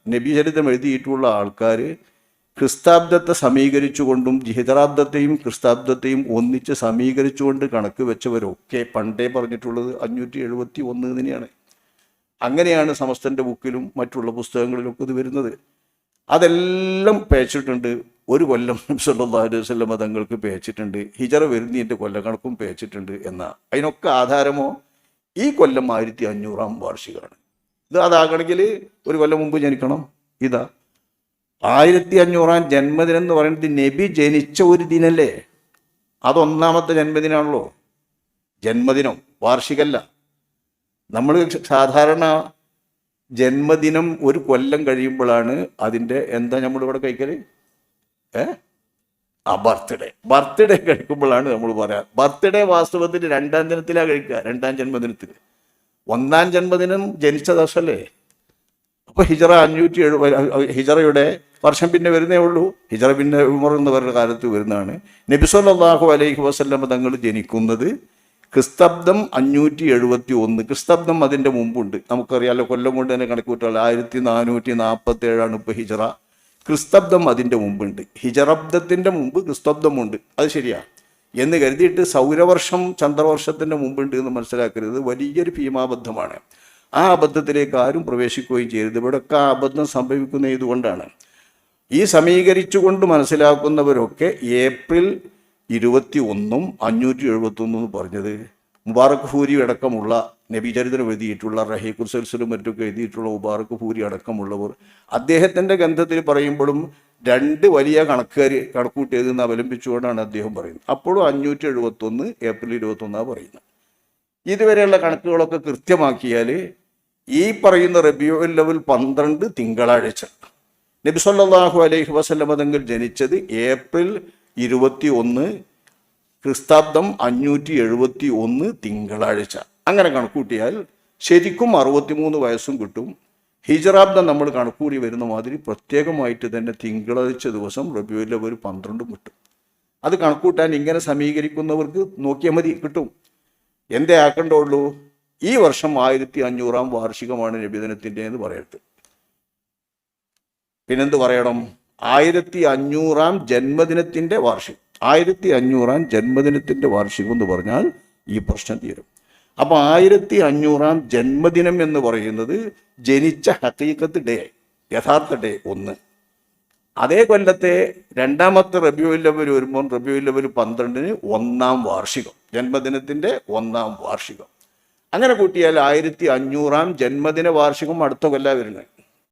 നബിചരിതം എഴുതിയിട്ടുള്ള ആൾക്കാർ ക്രിസ്താബ്ദത്തെ സമീകരിച്ചുകൊണ്ടും ഹിജറാബ്ദത്തെയും ക്രിസ്താബ്ദത്തെയും ഒന്നിച്ച് സമീകരിച്ചുകൊണ്ട് കണക്ക് വെച്ചവരൊക്കെ പണ്ടേ പറഞ്ഞിട്ടുള്ളത് 571 തന്നെയാണ്. അങ്ങനെയാണ് സമസ്തൻ്റെ ബുക്കിലും മറ്റുള്ള പുസ്തകങ്ങളിലൊക്കെ ഇത് വരുന്നത്. അതെല്ലാം പേച്ചിട്ടുണ്ട്. ഒരു കൊല്ലം സല്ലല്ലാഹു അലൈഹി വസല്ലം തങ്ങൾക്ക് പേച്ചിട്ടുണ്ട്. ഹിജറ വരുന്നതിൻ്റെ കൊല്ലക്കണക്കും പേച്ചിട്ടുണ്ട്. എന്നാൽ അതിനൊക്കെ ആധാരമോ ഈ കൊല്ലം 1500 വാർഷികമാണ്. ഇത് അതാകണമെങ്കിൽ ഒരു കൊല്ലം മുമ്പ് ജനിക്കണം. ഇതാ 1500 ജന്മദിനം എന്ന് പറയുന്നത് നബി ജനിച്ച ഒരു ദിനല്ലേ? അതൊന്നാമത്തെ ജന്മദിനാണല്ലോ. ജന്മദിനം വാർഷികമല്ല. നമ്മൾ സാധാരണ ജന്മദിനം ഒരു കൊല്ലം കഴിയുമ്പോഴാണ് അതിൻ്റെ എന്താ നമ്മളിവിടെ കഴിക്കൽ? ബർത്ത്ഡേ കഴിക്കുമ്പോഴാണ് നമ്മൾ പറയാം. ബർത്ത്ഡേ വാസ്തവത്തിൽ 2ാം ദിനത്തിലാണ് കഴിക്കുക. 2ാം ജന്മദിനത്തിൽ. 1ാം ജന്മദിനം ജനിച്ച ദിവസമല്ലേ? അപ്പോൾ ഹിജറയുടെ വർഷം പിന്നെ വരുന്നേ ഉള്ളൂ. ഹിജറ പിന്നെ ഉമർ എന്ന് പറയുന്ന കാലത്ത് വരുന്നതാണ്. നബി സല്ലല്ലാഹു അലൈഹി വസല്ലം തങ്ങൾ ജനിക്കുന്നത് ക്രിസ്തബ്ദം 571. ക്രിസ്തബ്ദം അതിൻ്റെ മുമ്പുണ്ട്. നമുക്കറിയാലോ, കൊല്ലം കൊണ്ട് തന്നെ കണക്കൂട്ടാൽ 1447 ഇപ്പോൾ ഹിജറ. ക്രിസ്തബ്ദം അതിൻ്റെ മുമ്പുണ്ട്. ഹിജറബ്ദത്തിൻ്റെ മുമ്പ് ക്രിസ്തബ്ദമുണ്ട്. അത് ശരിയാണ് എന്ന് കരുതിയിട്ട് സൗരവർഷം ചന്ദ്രവർഷത്തിൻ്റെ മുമ്പുണ്ട് എന്ന് മനസ്സിലാക്കരുത്. വലിയൊരു ഭീമാബദ്ധമാണ്. ആ അബദ്ധത്തിലേക്ക് ആരും പ്രവേശിക്കുകയും ചെയ്യരുത്. ഇവിടെയൊക്കെ ആ അബദ്ധം സംഭവിക്കുന്ന ഇതുകൊണ്ടാണ്. ഈ സമീകരിച്ചുകൊണ്ട് മനസ്സിലാക്കുന്നവരൊക്കെ ഏപ്രിൽ 21 571 എന്ന് പറഞ്ഞത് മുബാറക് ഫൂരി അടക്കമുള്ള നബിചരിത്രം എഴുതിയിട്ടുള്ള റഹീഖുൽ മറ്റൊക്കെ എഴുതിയിട്ടുള്ള മുബാറക് ഫൂരി അടക്കമുള്ളവർ അദ്ദേഹത്തിൻ്റെ ഗ്രന്ഥത്തിൽ പറയുമ്പോഴും 2 വലിയ കണക്കൂട്ടിയതെന്ന് അവലംബിച്ചുകൊണ്ടാണ് അദ്ദേഹം പറയുന്നത്. അപ്പോഴും 571 ഏപ്രിൽ 21 പറയുന്നത്. ഇതുവരെയുള്ള കണക്കുകളൊക്കെ കൃത്യമാക്കിയാൽ ഈ പറയുന്ന റബീഉൽ അവ്വൽ 12 തിങ്കളാഴ്ച, നബി സല്ലല്ലാഹു അലൈഹി വസല്ലം തങ്ങൾ ജനിച്ചത് ഏപ്രിൽ 21, ക്രിസ്താബ്ദം 571 തിങ്കളാഴ്ച. അങ്ങനെ കണക്കൂട്ടിയാൽ ശരിക്കും 63 വയസ്സും കിട്ടും. ഹിജറാബ്ദം നമ്മൾ കണക്കൂടി വരുന്ന മാതിരി പ്രത്യേകമായിട്ട് തന്നെ തിങ്കളാഴ്ച ദിവസം റബീഉൽ അവ്വൽ 12 കിട്ടും. അത് കണക്കൂട്ടാൻ ഇങ്ങനെ സമീകരിക്കുന്നവർക്ക് നോക്കിയാൽ മതി, കിട്ടും. എന്തേ ആക്കണ്ടുള്ളൂ? ഈ വർഷം 1500 വാർഷികമാണ് നബിദിനത്തിൻ്റെ എന്ന് പറയരുത്. പിന്നെന്ത് പറയണം? 1500 ജന്മദിനത്തിൻ്റെ വാർഷികം. 1500 ജന്മദിനത്തിൻ്റെ വാർഷികം എന്ന് പറഞ്ഞാൽ ഈ പ്രശ്നം തീരും. അപ്പോൾ 1500 ജന്മദിനം എന്ന് പറയുന്നത് ജനിച്ച ഹഖീഖത്ത് ഡേ, യഥാർത്ഥ ഡേ 1. അതേ കൊല്ലത്തെ 2ാമത്തെ റബീഉൽ അവ്വൽ വരുമ്പോൾ റബീഉൽ അവ്വൽ 12 1ാം വാർഷികം, ജന്മദിനത്തിൻ്റെ 1ാം വാർഷികം. അങ്ങനെ കൂട്ടിയാൽ 1500 ജന്മദിന വാർഷികം അടുത്ത കൊല്ലം വരുന്നത്.